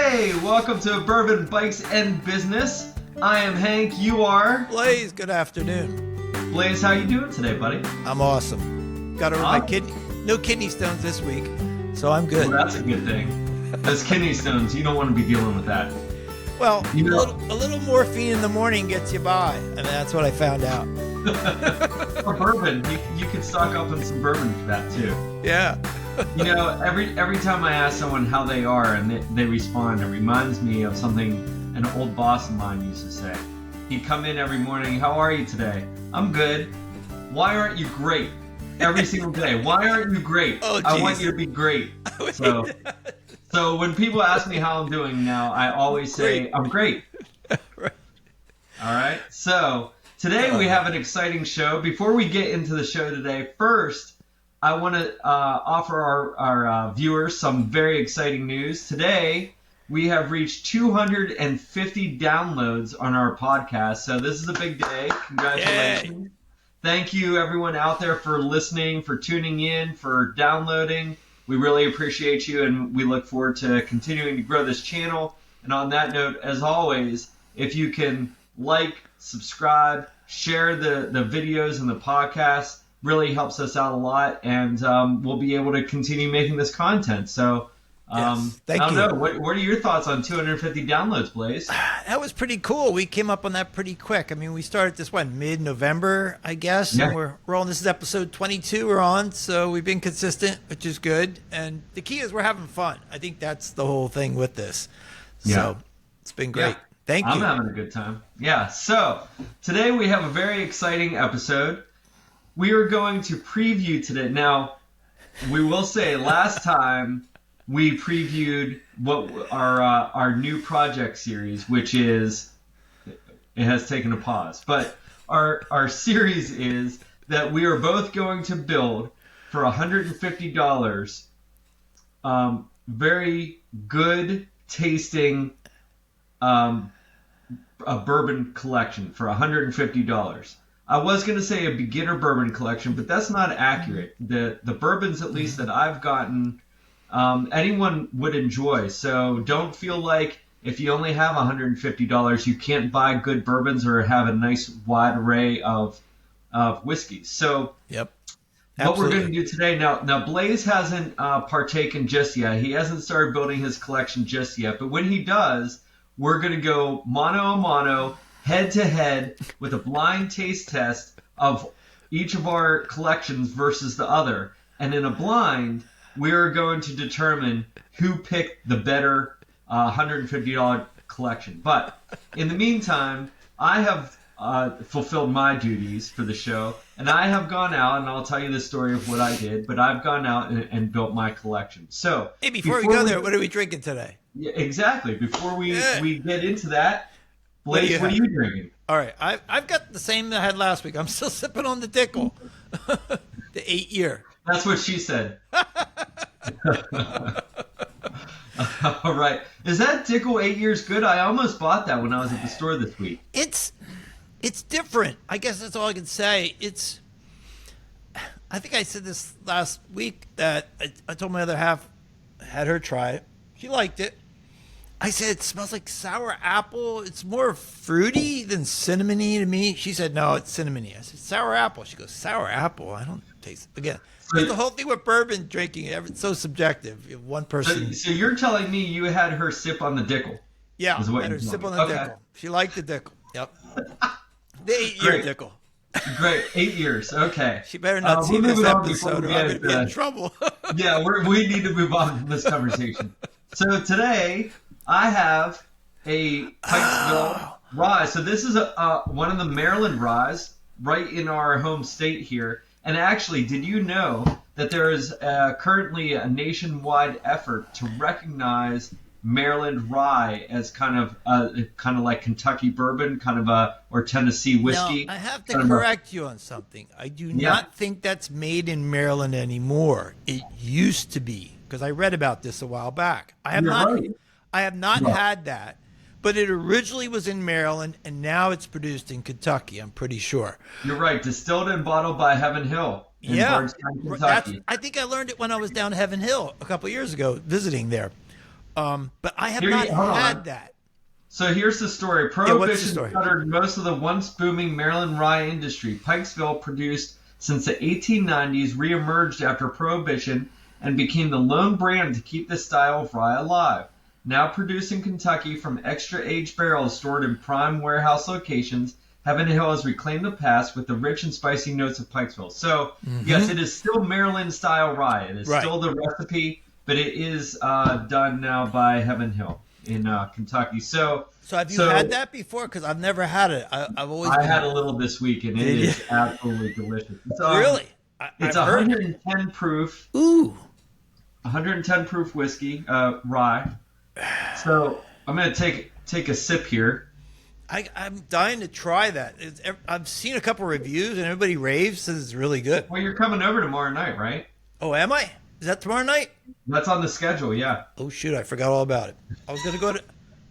Hey, welcome to Bourbon, Bikes, and Business. I am Hank, you are? Blaise, good afternoon. Blaise, how you doing today, buddy? I'm awesome. Got over my no kidney stones this week, so I'm good. Well, that's a good thing. Those kidney stones, you don't want to be dealing with that. Well, a little morphine in the morning gets you by. I mean, that's what I found out. Or bourbon, you can stock up on some bourbon for that too. Yeah. You know, every time I ask someone how they are and they respond, it reminds me of something an old boss of mine used to say. He'd come in every morning, how are you today? I'm good. Why aren't you great? Every single day. Why aren't you great? Oh, I want you to be great. So when people ask me how I'm doing now, I always say, I'm great. Right. All right. So today we have an exciting show. Before we get into the show today, first, I want to offer our viewers some very exciting news. Today, we have reached 250 downloads on our podcast. So this is a big day. Congratulations. Yay. Thank you, everyone out there, for listening, for tuning in, for downloading. We really appreciate you, and we look forward to continuing to grow this channel. And on that note, as always, if you can like, subscribe, share the videos and the podcast, really helps us out a lot, and we'll be able to continue making this content. So thank I don't you. know. What are your thoughts on 250 downloads, Blaise? That was pretty cool. We came up on that pretty quick. I mean, we started this mid-November, I guess. Yeah. And we're on. This is episode 22 we're on, so we've been consistent, which is good. And the key is we're having fun. I think that's the whole thing with this. So it's been great. Yeah. Thank you. I'm having a good time. Yeah. So today we have a very exciting episode. We are going to preview today. Now, we will say last time we previewed what our new project series, which is, it has taken a pause, but our series is that we are both going to build for $150 very good tasting a bourbon collection for $150. I was going to say a beginner bourbon collection, but that's not accurate. The bourbons, at least that I've gotten, anyone would enjoy. So don't feel like if you only have $150, you can't buy good bourbons or have a nice wide array of whiskeys. So what we're going to do today, now Blaise hasn't partaken just yet. He hasn't started building his collection just yet. But when he does, we're going to go mano a mano, head-to-head with a blind taste test of each of our collections versus the other. And in a blind, we're going to determine who picked the better $150 collection. But in the meantime, I have fulfilled my duties for the show, and I have gone out, and I'll tell you the story of what I did, but I've gone out and built my collection. So, hey, before we go there, what are we drinking today? Yeah, exactly. Before we get into that, Blaise, what are you drinking? All right, I've got the same that I had last week. I'm still sipping on the Dickle, the 8-year. That's what she said. All right. Is that Dickle 8 years good? I almost bought that when I was at the store this week. It's different. I guess that's all I can say. I think I said this last week that I told my other half, had her try it. She liked it. I said, it smells like sour apple. It's more fruity than cinnamony to me. She said, no, it's cinnamony. I said, sour apple. She goes, sour apple? I don't taste it. Again, the whole thing with bourbon drinking, it's so subjective. One person. So you're telling me you had her sip on the Dickle? Yeah, I had her sip on the Dickle. She liked the Dickle. Yep. The 8-year Dickle. Great. 8 years. Okay. She better not see this episode or I'm going to be in trouble. Yeah, we need to move on from this conversation. So today, I have a Pikesville Rye. So this is one of the Maryland Ryes right in our home state here. And actually, did you know that there is currently a nationwide effort to recognize Maryland Rye as kind of like Kentucky bourbon, or Tennessee whiskey? Now, I have to correct you on something. I do not think that's made in Maryland anymore. It used to be, because I read about this a while back. I have not had that, but it originally was in Maryland, and now it's produced in Kentucky, I'm pretty sure. You're right. Distilled and bottled by Heaven Hill in Bardstown, Kentucky. I think I learned it when I was down Heaven Hill a couple of years ago visiting there. But I have Here not hold had on. that. So here's the story. what's the Prohibition story? shuttered most of the once booming Maryland rye industry. Pikesville, produced since the 1890s, reemerged after Prohibition and became the lone brand to keep this style of rye alive. Now produced in Kentucky from extra-aged barrels stored in prime warehouse locations, Heaven Hill has reclaimed the past with the rich and spicy notes of Pikesville. So, yes, it is still Maryland-style rye. It is Right. still the recipe, but it is done now by Heaven Hill in Kentucky. So have you had that before? Because I've never had it. I've always I had a little this week, and it Did you? is absolutely delicious. It's, Really? It's I've heard it. 110 proof, Ooh. 110 proof whiskey, rye. So I'm gonna take a sip here. I'm dying to try that. I've seen a couple reviews, and everybody raves, says it's really good. Well, you're coming over tomorrow night, right? Oh, am I? Is that tomorrow night? That's on the schedule, yeah. Oh, shoot, I forgot all about it. I was going to go to...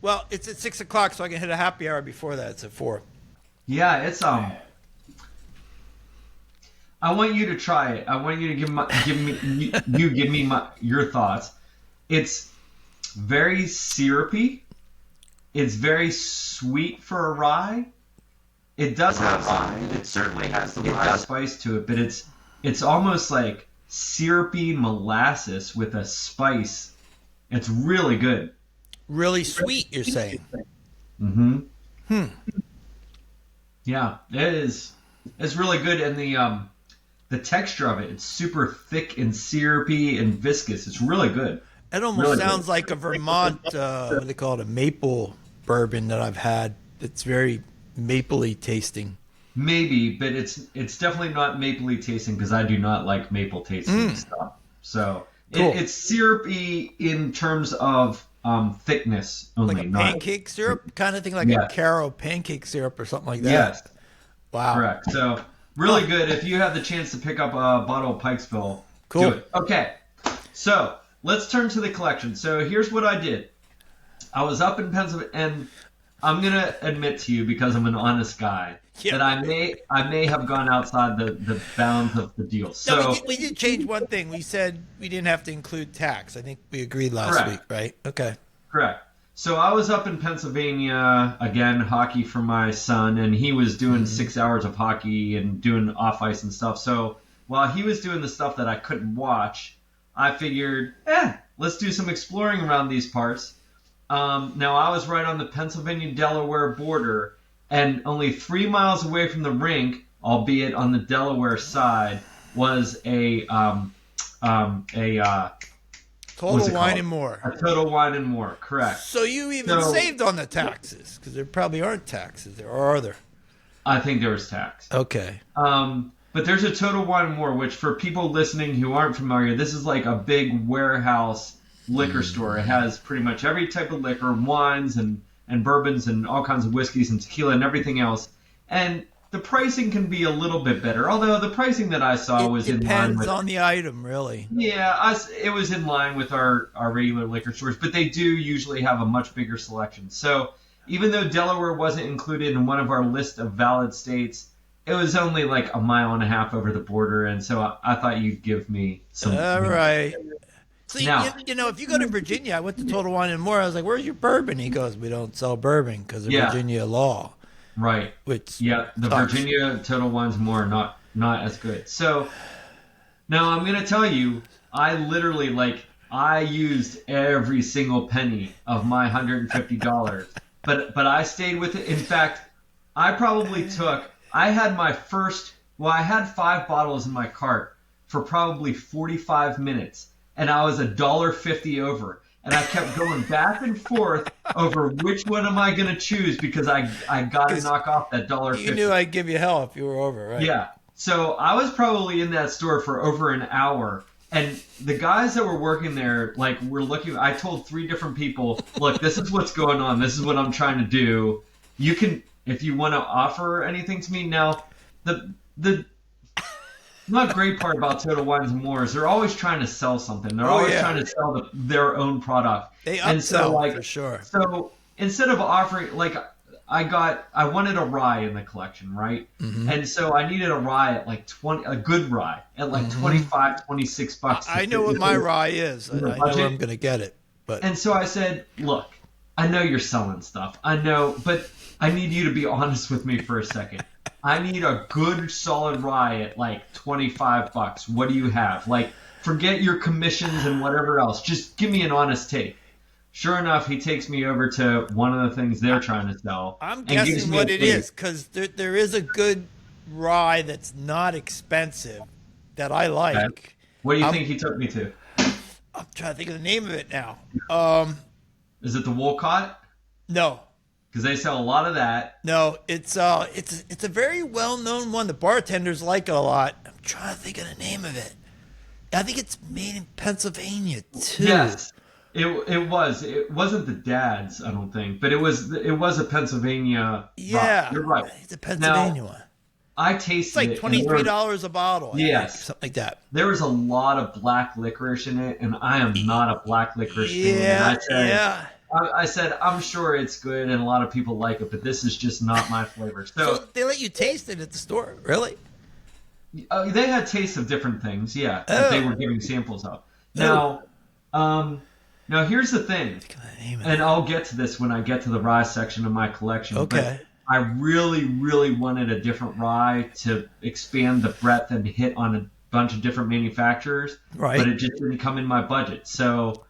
Well, it's at 6 o'clock, so I can hit a happy hour before that. It's at 4. Yeah, it's I want you to try it. I want you to give me your thoughts. It's very syrupy. It's very sweet for a rye. It does have it certainly has the spice to it, but it's almost like syrupy molasses with a spice. It's really good. Really sweet, you're saying? Mm-hmm. Yeah, it is. It's really good, and the texture of it, it's super thick and syrupy and viscous. It's really good. It almost sounds like a Vermont, what do they call it, a maple bourbon that I've had. It's very mapley tasting. Maybe, but it's definitely not mapley tasting because I do not like maple tasting stuff. So cool. It's syrupy in terms of thickness only. Like a not pancake syrup kind of thing, like a Caro pancake syrup or something like that. Yes. Wow. Correct. So really good. If you have the chance to pick up a bottle of Pikesville, cool. do it. Okay. So let's turn to the collection. So here's what I did. I was up in Pennsylvania, and I'm gonna admit to you, because I'm an honest guy, that I may have gone outside the bounds of the deal. So no, we did change one thing. We said we didn't have to include tax. I think we agreed last week, right? Okay. Correct. So I was up in Pennsylvania, again, hockey for my son, and he was doing 6 hours of hockey and doing off ice and stuff. So while he was doing the stuff that I couldn't watch, I figured, let's do some exploring around these parts. Now, I was right on the Pennsylvania-Delaware border, and only 3 miles away from the rink, albeit on the Delaware side, was a Total Wine and More. A Total Wine and More, correct. So you even saved on the taxes, because there probably aren't taxes there, or are there? I think there was tax. Okay. But there's a Total Wine and More, which for people listening who aren't familiar, this is like a big warehouse liquor store. It has pretty much every type of liquor, wines and bourbons and all kinds of whiskeys and tequila and everything else. And the pricing can be a little bit better, although the pricing that I saw was in line with... It depends on the item, really. Yeah, it was in line with our regular liquor stores, but they do usually have a much bigger selection. So even though Delaware wasn't included in one of our list of valid states, it was only like a mile and a half over the border, and so I thought you'd give me some... All right. So, now, you know, if you go to Virginia, I went to Total Wine and More. I was like, where's your bourbon? He goes, we don't sell bourbon because of Virginia law. Right. Which the sucks. Virginia Total Wine's More not as good. So now I'm going to tell you, I literally, I used every single penny of my $150. But I stayed with it. In fact, I had 5 bottles in my cart for probably 45 minutes. And I was $1.50 over. And I kept going back and forth over which one am I going to choose, because I got to knock off that $1.50. You knew I'd give you hell if you were over, right? Yeah. So I was probably in that store for over an hour. And the guys that were working there, were looking. I told 3 different people, look, this is what's going on. This is what I'm trying to do. You can, if you want to offer anything to me. Now, the not great part about Total Wines and More is they're always trying to sell something. They're always trying to sell their own product. They upsell for sure. So instead of offering, I wanted a rye in the collection, right? Mm-hmm. And so I needed a rye at a good rye at $25, $26. I know what my rye is. I know where I'm going to get it. But And so I said, look, I know you're selling stuff. I know, but I need you to be honest with me for a second. I need a good solid rye at like $25. What do you have? Like, forget your commissions and whatever else. Just give me an honest take. Sure enough, he takes me over to one of the things they're trying to sell. I'm and gives guessing me what a it take. is, because there is a good rye that's not expensive that I like. Okay. What do you think he took me to? I'm trying to think of the name of it now. Is it the Wolcott? No. Because they sell a lot of that. No, it's a very well known one. The bartenders like it a lot. I'm trying to think of the name of it. I think it's made in Pennsylvania too. Yes, it was. It wasn't the Dad's, I don't think, but it was a Pennsylvania. Yeah, you're right. It's a Pennsylvania one. I tasted it. It's like $23 a bottle. Yes, think, something like that. There was a lot of black licorice in it, and I am not a black licorice fan. I said, I'm sure it's good, and a lot of people like it, but this is just not my flavor. So they let you taste it at the store, really? They had tastes of different things, that they were giving samples of. Now, here's the thing, and I'll get to this when I get to the rye section of my collection. Okay. But I really, really wanted a different rye to expand the breadth and hit on a bunch of different manufacturers, right? But it just didn't come in my budget, so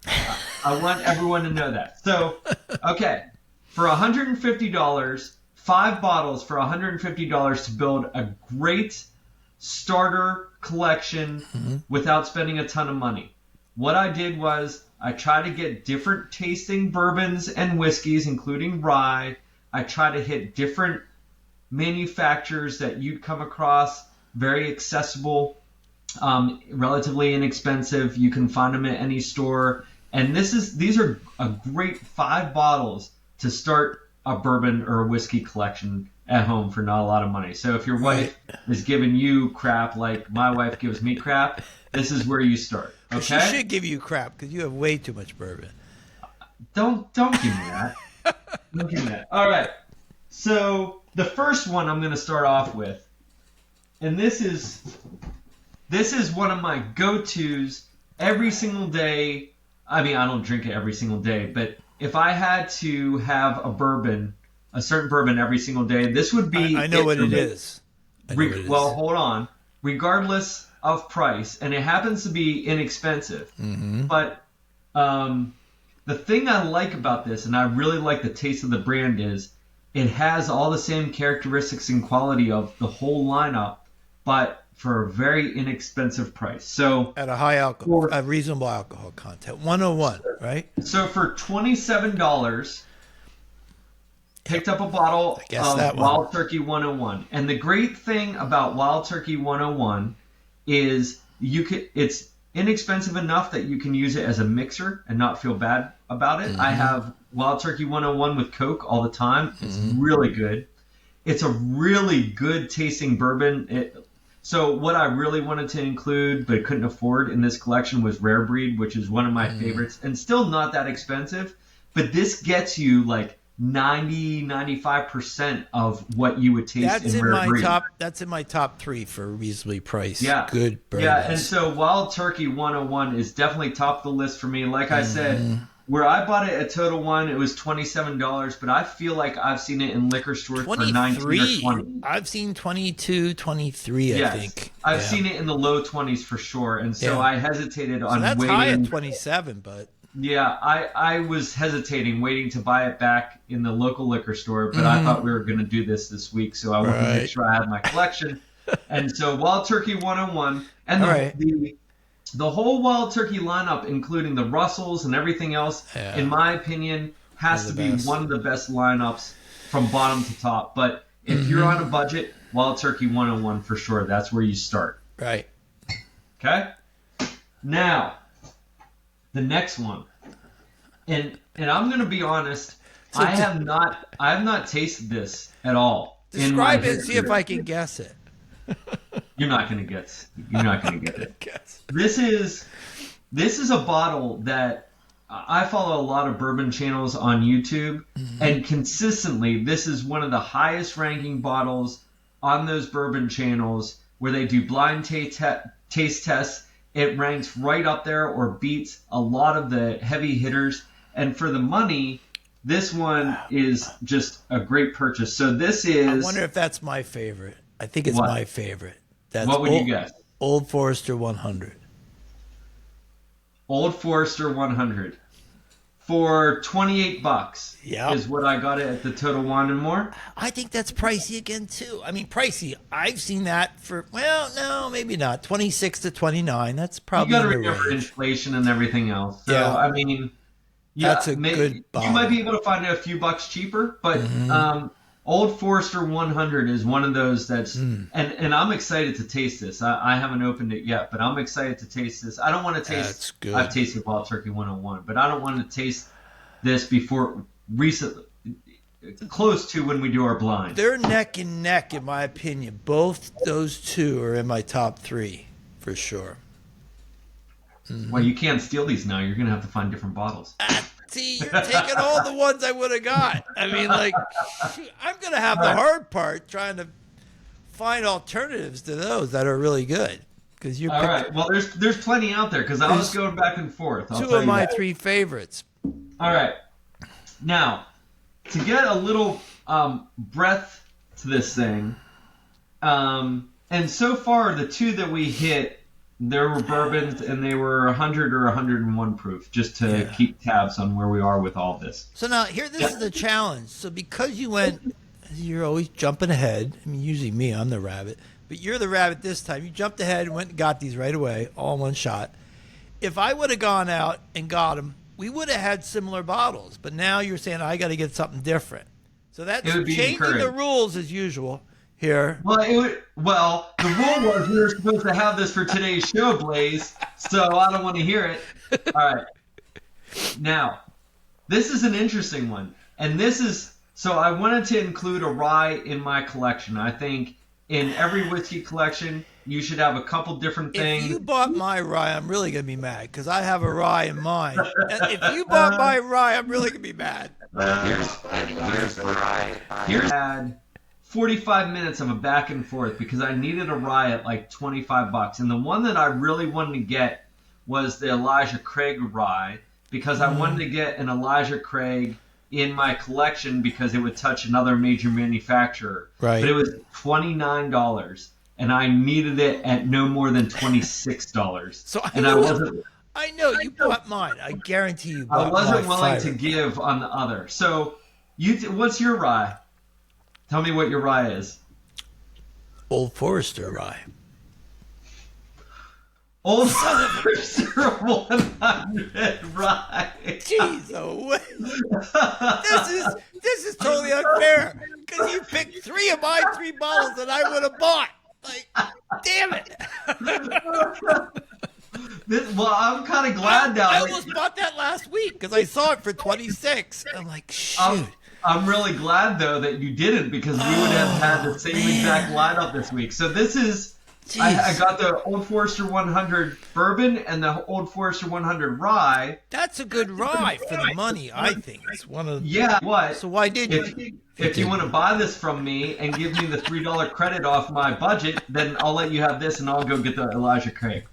I want everyone to know that. So, okay, for $150, 5 bottles for $150 to build a great starter collection without spending a ton of money. What I did was I tried to get different tasting bourbons and whiskeys, including rye. I try to hit different manufacturers that you'd come across, very accessible, relatively inexpensive. You can find them at any store. And these are a great 5 bottles to start a bourbon or a whiskey collection at home for not a lot of money. So if your wife is giving you crap like my wife gives me crap, this is where you start. Okay? She should give you crap because you have way too much bourbon. Don't give me that. Don't give me that. All right. So the first one I'm going to start off with, and this is one of my go-tos every single day. I mean, I don't drink it every single day, but if I had to have a certain bourbon every single day, this would be. I know what it is. Well, hold on. Regardless of price, and it happens to be inexpensive, but the thing I like about this, and I really like the taste of the brand, is it has all the same characteristics and quality of the whole lineup, but for a very inexpensive price. So at a high alcohol, a reasonable alcohol content, 101, right? So for $27, picked up a bottle of Wild Turkey 101. And the great thing about Wild Turkey 101 is it's inexpensive enough that you can use it as a mixer and not feel bad about it. I have Wild Turkey 101 with Coke all the time. It's really good. It's a really good tasting bourbon. So what I really wanted to include but couldn't afford in this collection was Rare Breed, which is one of my favorites and still not that expensive. But this gets you like 95% of what you would taste in Rare Breed. That's in my top 3 for reasonably priced good bourbons. Yeah, and so Wild Turkey 101 is definitely top of the list for me. Like I said, where I bought it at Total Wine, it was $27, but I feel like I've seen it in liquor stores for 19 or 20. I've seen 22, 23, I think. I've seen it in the low 20s for sure, and so I hesitated on that's waiting. High at 27, but... Yeah, I was hesitating, waiting to buy it back in the local liquor store, but I thought we were going to do this week, so I wanted to make sure I had my collection. And so Wild Turkey 101, and the whole Wild Turkey lineup, including the Russells and everything else, in my opinion, has to be one of the best lineups from bottom to top. But if you're on a budget, Wild Turkey 101 for sure. That's where you start. Right. Okay? Now, the next one. And I'm going to be honest, I have not tasted this at all. Describe it and see if I can guess it. You're not going to get it. This is a bottle that I follow a lot of bourbon channels on YouTube, and consistently this is one of the highest ranking bottles on those bourbon channels where they do blind taste tests, it ranks right up there or beats a lot of the heavy hitters. And for the money, this one is just a great purchase. So this is... I wonder if that's my favorite. I think it's my favorite. That's what would you guess? Old Forester 100. Old Forester 100. For $28 is what I got it at the Total Wine and More. I think that's pricey again too. I mean, pricey. I've seen that for no, maybe not. 26 to 29. That's probably you got to remember inflation and everything else. So yeah, I mean, that's a good bottle. You might be able to find it a few bucks cheaper, but Old Forester 100 is one of those that's and I'm excited to taste this. I haven't opened it yet, but I'm excited to taste this. I don't want to taste. That's good. I've tasted Wild Turkey 101, but I don't want to taste this before recently, close to when we do our blind. They're neck and neck, in my opinion. Both those two are in my top 3 for sure. Well, you can't steal these now. You're gonna have to find different bottles. See, you're taking all the ones I would have got. I mean, like, shoot, I'm going to have the hard part trying to find alternatives to those that are really good. Because you. All right. Well, there's plenty out there because I was going back and forth. Two of my 3 favorites. All right. Now, to get a little breadth to this thing, and so far the 2 that we hit. There were bourbons, and they were 100 or 101 proof, just to keep tabs on where we are with all this. So now, this is the challenge. So because you went, you're always jumping ahead. I mean, usually me, I'm the rabbit. But you're the rabbit this time. You jumped ahead and went and got these right away, all in one shot. If I would have gone out and got them, we would have had similar bottles. But now you're saying I got to get something different. So that's changing the rules as usual. Here. Well, the rule was we were supposed to have this for today's show, Blaise, so I don't want to hear it. All right. Now, this is an interesting one. And so I wanted to include a rye in my collection. I think in every whiskey collection, you should have a couple different things. If you bought my rye, I'm really going to be mad, because I have a rye in mine. And if you bought my rye, I'm really going to be mad. Here's the rye. Here's 45 minutes of a back and forth because I needed a rye at like $25. And the one that I really wanted to get was the Elijah Craig rye because I wanted to get an Elijah Craig in my collection because it would touch another major manufacturer. Right. But it was $29 and I needed it at no more than $26. So I know you bought mine. I guarantee you bought mine. I wasn't willing to give on the other. So what's your rye? Tell me what your rye is. Old Forester rye. Old Forester 100 rye. Jeez, this is totally unfair because you picked 3 of my 3 bottles that I would have bought. Like, damn it. I'm kind of glad now. I almost bought that last week because I saw it for 26. I'm like, shoot. I'm really glad, though, that you didn't because we would have had the same exact lineup this week. So this is, I got the Old Forester 100 Bourbon and the Old Forester 100 Rye. That's a good rye for the money, I think. It's one of what? So why did you? If you want to buy this from me and give me the $3 credit off my budget, then I'll let you have this and I'll go get the Elijah Craig.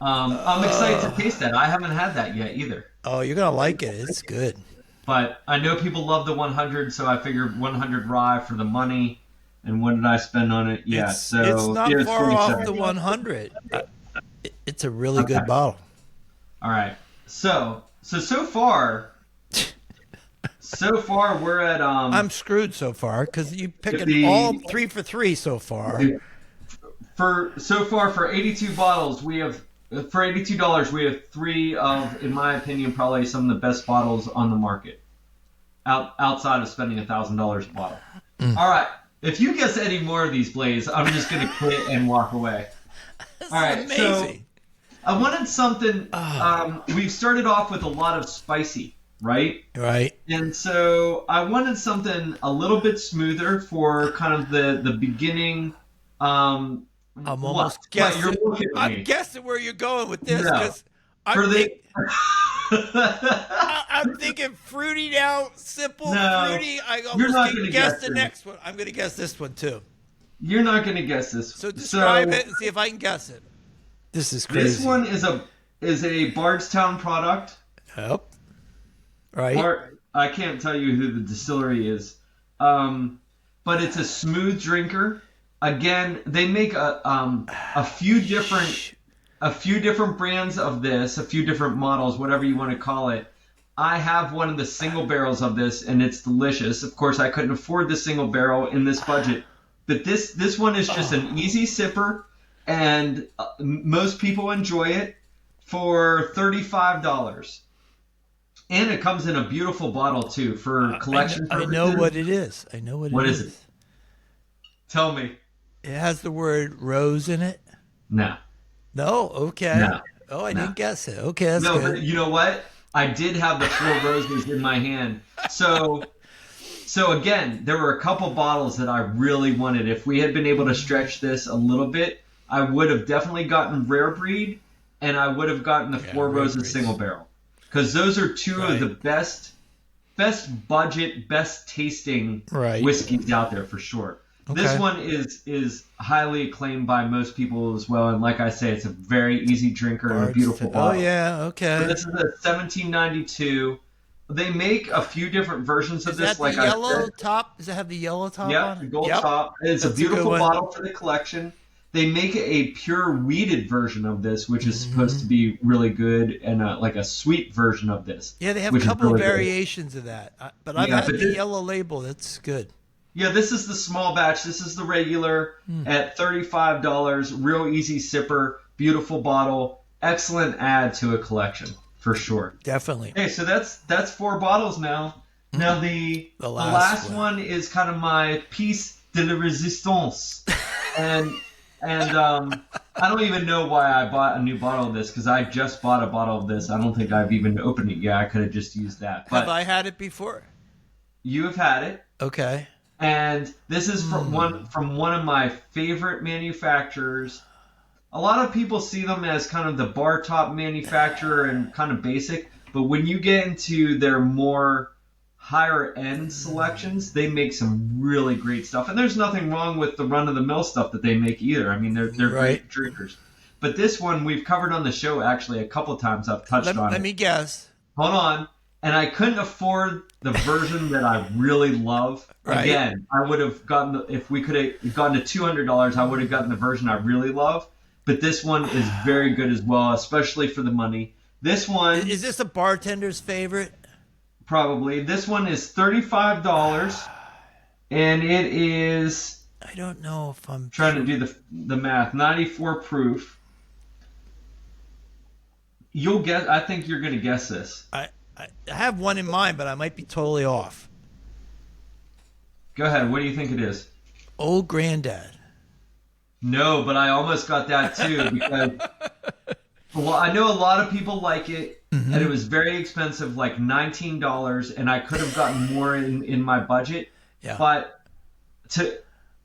I'm excited to taste that. I haven't had that yet either. Oh, you're going to like it. It's good. But I know people love the 100, so I figured 100 rye for the money. And what did I spend on it? Yeah, it's not far off the 100. It's a really good bottle. All right. So far we're at I'm screwed so far because you picking all 3 for 3 so far. For 82 bottles, we have. For $82, we have 3 of, in my opinion, probably some of the best bottles on the market. Outside of spending $1,000 a bottle. All right. If you guess any more of these, Blaise, I'm just going to quit and walk away. That's all right. amazing. So I wanted something. We've started off with a lot of spicy, right? Right. And so I wanted something a little bit smoother for kind of the beginning. I'm almost guessing. I'm guessing where you're going with this because I'm thinking fruity now, simple, fruity. I almost can guess the next one. I'm going to guess this one too. You're not going to guess this. So describe it and see if I can guess it. This is crazy. This one is a Bardstown product. Yep. Right. I can't tell you who the distillery is, but it's a smooth drinker. Again, they make a few different brands of this, a few different models, whatever you want to call it. I have one of the single barrels of this, and it's delicious. Of course, I couldn't afford the single barrel in this budget, but this one is just an easy sipper, and most people enjoy it for $35. And it comes in a beautiful bottle, too, for collection purposes. I know what it is. I know what it is. What is it? Tell me. It has the word rose in it? No. No? Okay. No. Oh, I didn't guess it. Okay, that's good. But you know what? I did have the 4 roses in my hand. So again, there were a couple bottles that I really wanted. If we had been able to stretch this a little bit, I would have definitely gotten Rare Breed, and I would have gotten the 4 Roses single barrel. Because those are two of the best budget, best tasting whiskeys out there for sure. Okay. This one is highly acclaimed by most people as well, and like I say, it's a very easy drinker and a beautiful bottle. Oh yeah, okay. So this is a 1792. They make a few different versions of this. Is that the yellow top? Does it have the yellow top on it? Yeah, the gold top. It's a beautiful bottle for the collection. They make a pure weeded version of this, which is supposed to be really good, and like a sweet version of this. Yeah, they have a couple of variations of that. But I've had the yellow label. That's good. Yeah, this is the small batch. This is the regular at $35. Real easy sipper, beautiful bottle, excellent add to a collection for sure. Definitely. Okay, so that's 4 bottles now. Now the last one is kind of my piece de la résistance, and I don't even know why I bought a new bottle of this, because I just bought a bottle of this. I don't think I've even opened it yet. I could have just used that. But have I had it before? You have had it. Okay. And this is from one of my favorite manufacturers. A lot of people see them as kind of the bar top manufacturer and kind of basic, but when you get into their more higher end selections, they make some really great stuff. And there's nothing wrong with the run of the mill stuff that they make either. I mean, they're great drinkers. But this one we've covered on the show actually a couple times. I've touched on it. Let me guess. Hold on. And I couldn't afford the version that I really love. Right. Again, I would have gotten if we could have gotten to $200, I would have gotten the version I really love. But this one is very good as well, especially for the money. This one is this a bartender's favorite? Probably. This one is $35, and it is. I don't know if I'm trying to do the math. 94 proof. You'll guess. I think you're going to guess this. I have one in mind, but I might be totally off. Go ahead. What do you think it is? Old Granddad. No, but I almost got that too because well, I know a lot of people like it, and it was very expensive, like $19, and I could have gotten more in my budget. Yeah. But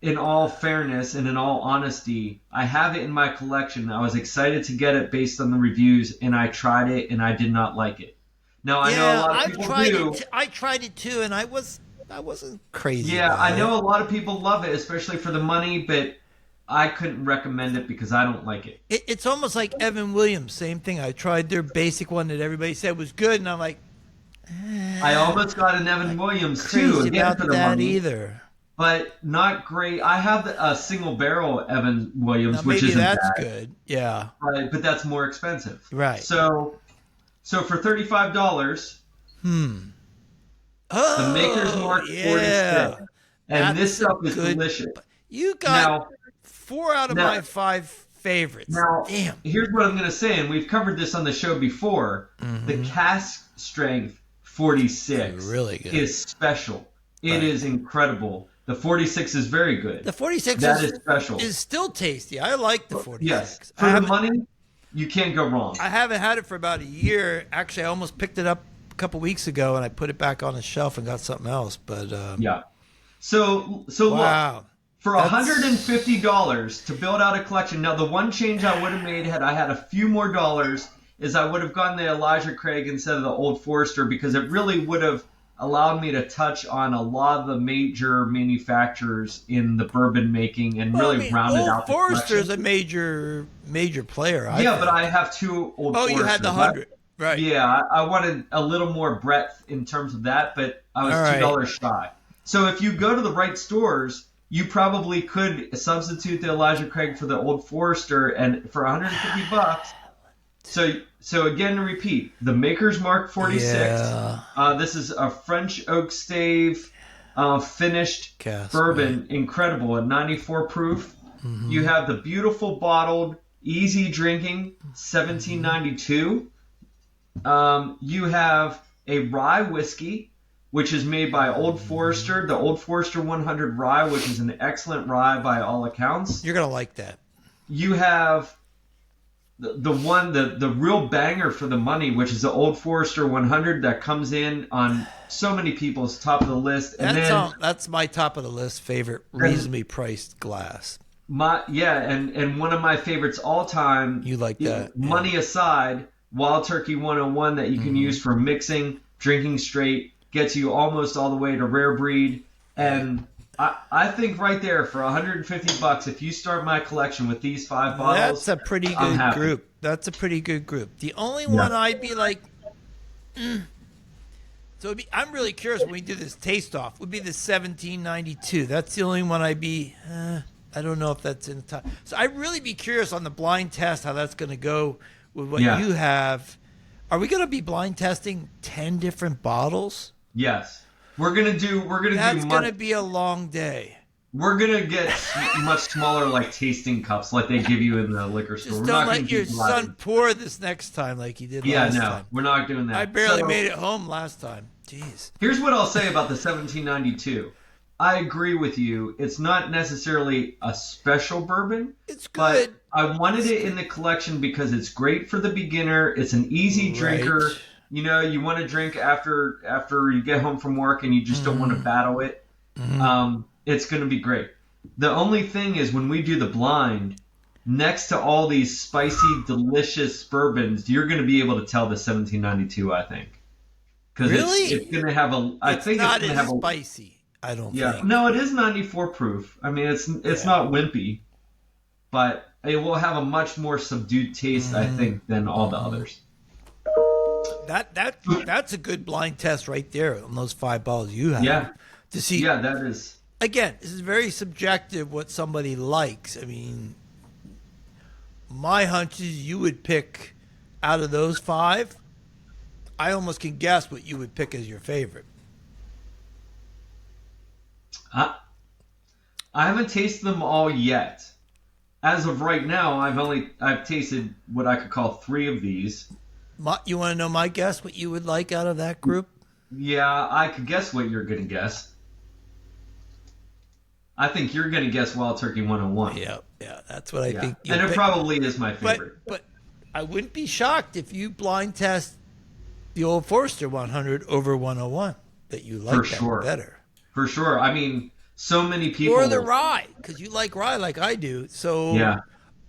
in all fairness and in all honesty, I have it in my collection. I was excited to get it based on the reviews, and I tried it, and I did not like it. Now I know a lot of people do. I tried it too, and I wasn't crazy. Yeah, I know a lot of people love it, especially for the money, but I couldn't recommend it because I don't like it. It's almost like Evan Williams, same thing. I tried their basic one that everybody said was good, and I'm like, I almost got an Evan Williams too. Again, about for the that money, either, but not great. I have a single barrel Evan Williams, which isn't bad. That's good. Yeah, right, but that's more expensive. Right. So for $35, the Maker's Mark 46, and this stuff is delicious. You got 4 out of my 5 favorites. Now, damn. Here's what I'm going to say, and we've covered this on the show before. The cask strength 46 really good. Is special. It is incredible. The 46 is very good. The 46 is special. Is still tasty. I like the 46. Yes. For the money, you can't go wrong. I haven't had it for about a year. Actually, I almost picked it up a couple weeks ago, and I put it back on the shelf and got something else. But yeah. So wow. Look. For $150 to build out a collection. Now, the one change I would have made had I had a few more dollars is I would have gotten the Elijah Craig instead of the Old Forester, because it really would have allowed me to touch on a lot of the major manufacturers in the bourbon making and really rounded Old out the Forester's collection. a major player. I Yeah, think. but I have two Old Foresters. You had the 100, right? Yeah, I wanted a little more breadth in terms of that, but I was All right. $2 shy. So if you go to the right stores, you probably could substitute the Elijah Craig for the Old Forester, and for $150. So again, to repeat, the Maker's Mark 46. Yeah. This is a French oak stave finished Cask, bourbon, right. incredible, at 94 proof. Mm-hmm. You have the beautiful bottled, easy drinking 1792. You have a rye whiskey, which is made by Old Forester, the Old Forester 100 rye, which is an excellent rye by all accounts. You're gonna like that. You have the real banger for the money, which is the Old Forester 100 that comes in on so many people's top of the list. And That's my top of the list favorite reasonably priced glass. And one of my favorites all time. You like that? Money aside, Wild Turkey 101 that you can use for mixing, drinking straight, gets you almost all the way to rare breed. And I think right there for $150, if you start my collection with these 5 bottles, that's a pretty good group. That's a pretty good group. The only one I'd be like, I'm really curious when we do this taste off. Would be the 1792. That's the only one I'd be. I don't know if that's in the top. So I'd really be curious on the blind test how that's going to go with what you have. Are we going to be blind testing 10 different bottles? Yes. We're gonna do. That's gonna be a long day. We're gonna get much smaller, like tasting cups, like they give you in the liquor store. Just We're don't not let your son pour this next time like he did last time. We're not doing that. I barely made it home last time. Jeez. Here's what I'll say about the 1792. I agree with you. It's not necessarily a special bourbon. It's good. But I wanted it in the collection because it's great for the beginner. It's an easy drinker. You know, you want to drink after you get home from work and you just don't want to battle it. It's going to be great. The only thing is when we do the blind, next to all these spicy, delicious bourbons, you're going to be able to tell the 1792, I think. Really? It's going to have a... I think it's going to have a... spicy, I don't think. No, it is 94 proof. I mean, it's not wimpy, but it will have a much more subdued taste, I think, than all the others. That's a good blind test right there on those 5 bottles you have. Yeah. To see. Yeah, that is. Again, this is very subjective what somebody likes. I mean, my hunch is you would pick out of those 5. I almost can guess what you would pick as your favorite. I haven't tasted them all yet. As of right now, I've tasted what I could call 3 of these. You want to know my guess? What you would like out of that group? Yeah, I could guess what you're going to guess. I think you're going to guess Wild Turkey 101. Yeah, that's what I think. And it probably is my favorite. But I wouldn't be shocked if you blind test the Old Forester 100 over 101. That you like that better. For sure. I mean, so many people. Or the rye, because you like rye like I do. So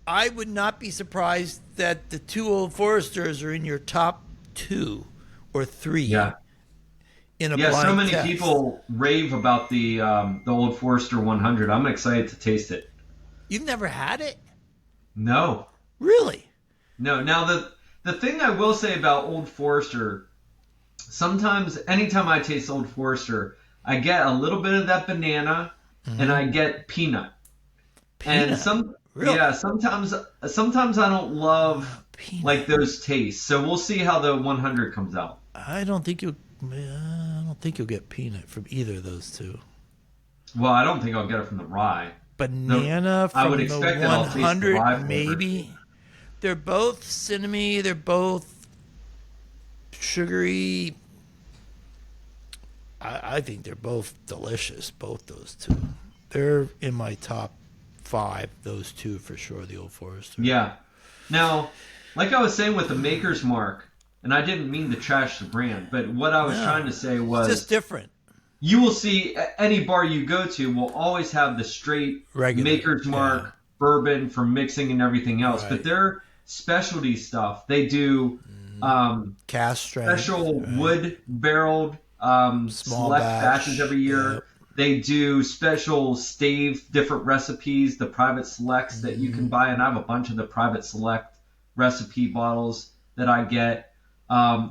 I would not be surprised that the 2 Old Foresters are in your top 2 or 3. Yeah. In a blind so many test. people rave about the Old Forester 100. I'm excited to taste it. You've never had it? No. Really? No. Now the thing I will say about Old Forester, sometimes anytime I taste Old Forester, I get a little bit of that banana and I get peanut. And really? sometimes I don't love peanut. Like those tastes. So we'll see how the 100 comes out. I don't think you'll get peanut from either of those 2. Well, I don't think I'll get it from the rye. Banana from I would the expect that I'll taste the 100, rye maybe. They're both cinnamony. They're both sugary. I think they're both delicious, both those 2. They're in my top 5, those 2 for sure, the Old Forester. Yeah. Now, like I was saying with the Maker's Mark, and I didn't mean to trash the brand, but what I was trying to say was... It's just different. You will see any bar you go to will always have the straight regular Maker's Mark bourbon for mixing and everything else. Right. But their specialty stuff, they do cask strength, special wood barreled Small select batch. batches every year. Yep. They do special stave different recipes, the private selects that you can buy, and I have a bunch of the private select recipe bottles that I get.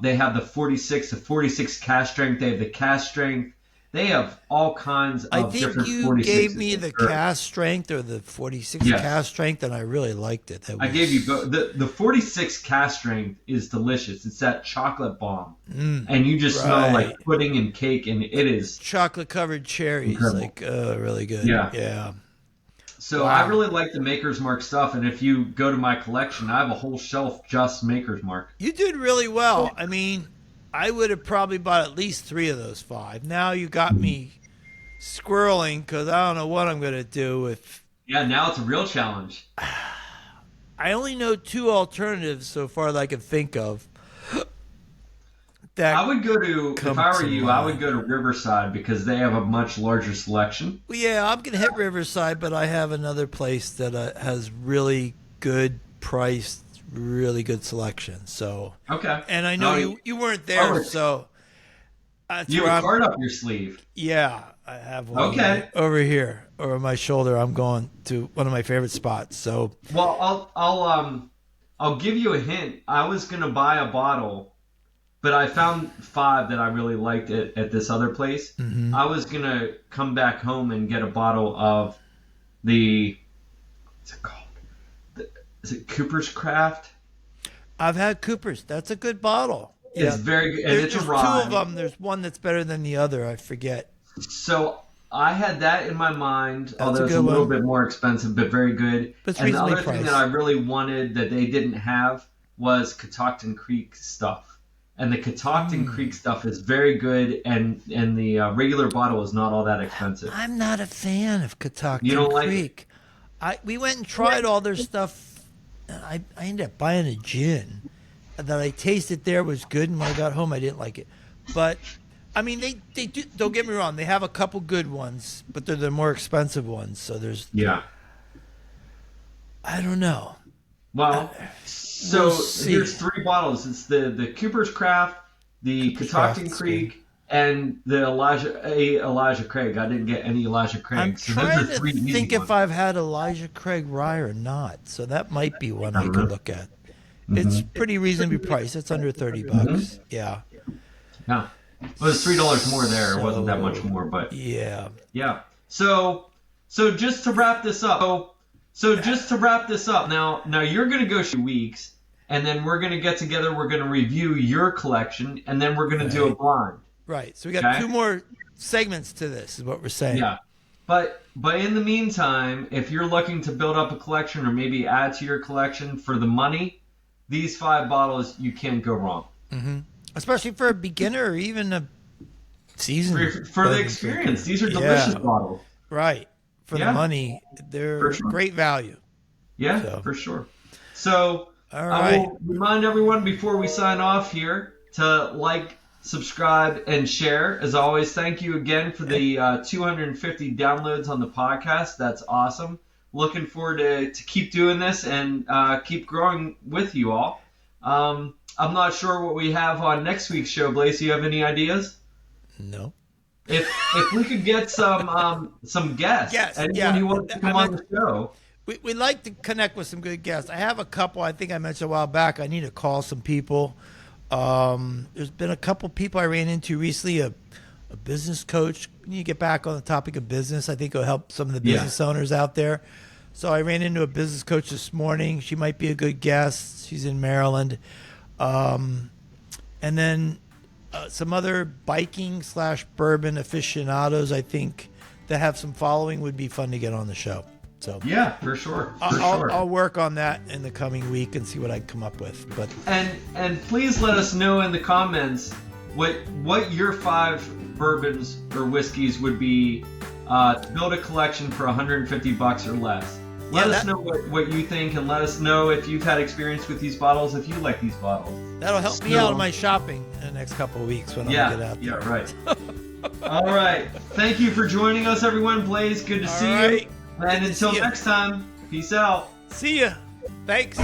They have the 46 cast strength. They have the cast strength. They have all kinds of I think different you 46s. gave me the cast strength or the 46 Yes. cast strength, and I really liked it. I gave you both. The 46 cast strength is delicious. It's that chocolate bomb, and you just smell like Right. pudding and cake, and it is. chocolate covered cherries, Incredible. like really good. Yeah. Yeah. So Wow. I really like the Maker's Mark stuff, and if you go to my collection, I have a whole shelf just Maker's Mark. You did really well. I mean, I would have probably bought at least 3 of those 5. Now you got me squirreling because I don't know what I'm going to do if Yeah, now it's a real challenge. I only know 2 alternatives so far that I can think of. That I would go to, if come I were to you, I would mind. go to Riverside because they have a much larger selection. Well, yeah, I'm gonna hit Riverside, but I have another place that has really good priced, really good selection. So, Okay. and I know No, you weren't there, Oh, so that's You where have a I'm. card up your sleeve. Yeah, I have one Okay. over here over my shoulder. I'm going to one of my favorite spots. So, Well, I'll give you a hint. I was gonna buy a bottle, but I found 5 that I really liked at this other place. Mm-hmm. I was gonna come back home and get a bottle of the what's it called? Is it Cooper's Craft? I've had Cooper's. That's a good bottle. It's very good, and There- it's a there's rye. 2 of them. There's one that's better than the other. I forget. So I had that in my mind, although a it's a good little one. bit more expensive, but very good. But it's And the reasonably other thing priced. that I really wanted that they didn't have was Catoctin Creek stuff. And the Catoctin Creek stuff is very good, and the regular bottle is not all that expensive. I'm not a fan of Catoctin You don't like it? Creek. We went and tried all their stuff. And I ended up buying a gin that I tasted there was good, and when I got home I didn't like it. But I mean, they do. Don't get me wrong; they have a couple good ones, but they're the more expensive ones. So there's, Yeah. I don't know. Well, so We'll see. here's 3 bottles. It's the Cooper's Craft, the Cooper's Catoctin Craft's Creek, and the Elijah Craig. I didn't get any Elijah Craig. I'm so trying those are to 3 easy think ones. if I've had Elijah Craig Rye or not. So that might be one I Uh-huh. could look at. It's pretty reasonably priced. It's under $30. Mm-hmm. Yeah. Yeah. Well, it was $3 more there. It wasn't that much more, but Yeah. yeah. So just to wrap this up. So just to wrap this up. Now you're gonna go 2 weeks, and then we're gonna get together. We're gonna review your collection, and then we're gonna do a blind. Right. So we got Okay. 2 more segments to this, is what we're saying. Yeah. But in the meantime, if you're looking to build up a collection or maybe add to your collection for the money, these 5 bottles you can't go wrong. Especially for a beginner or even a seasoned. For the experience, these are delicious bottles. Right. For Yeah. the money, they're For sure. great value. Yeah, So. for sure. So All I right. will remind everyone before we sign off here to like, subscribe, and share. As always, thank you again for the 250 downloads on the podcast. That's awesome. Looking forward to keep doing this and keep growing with you all. I'm not sure what we have on next week's show. Blaise, you have any ideas? No. If we could get some guests, Yes, anyone yeah. who wants to come on the show. We like to connect with some good guests. I have a couple. I think I mentioned a while back. I need to call some people. There's been a couple people I ran into recently. A business coach. We need to get back on the topic of business. I think it'll help some of the business owners out there. So I ran into a business coach this morning. She might be a good guest. She's in Maryland. And then some other biking / bourbon aficionados, I think, that have some following would be fun to get on the show. So Yeah, for sure. I'll work on that in the coming week and see what I come up with. But And please let us know in the comments what your 5 bourbons or whiskeys would be to build a collection for $150 or less. Let us know what you think, and let us know if you've had experience with these bottles, if you like these bottles. that'll help me out in my shopping in the next couple of weeks when I get out there. Yeah, right. All right. Thank you for joining us, everyone. Blaise, good to see you. right. And until see you. next time, peace out. See ya. Thanks.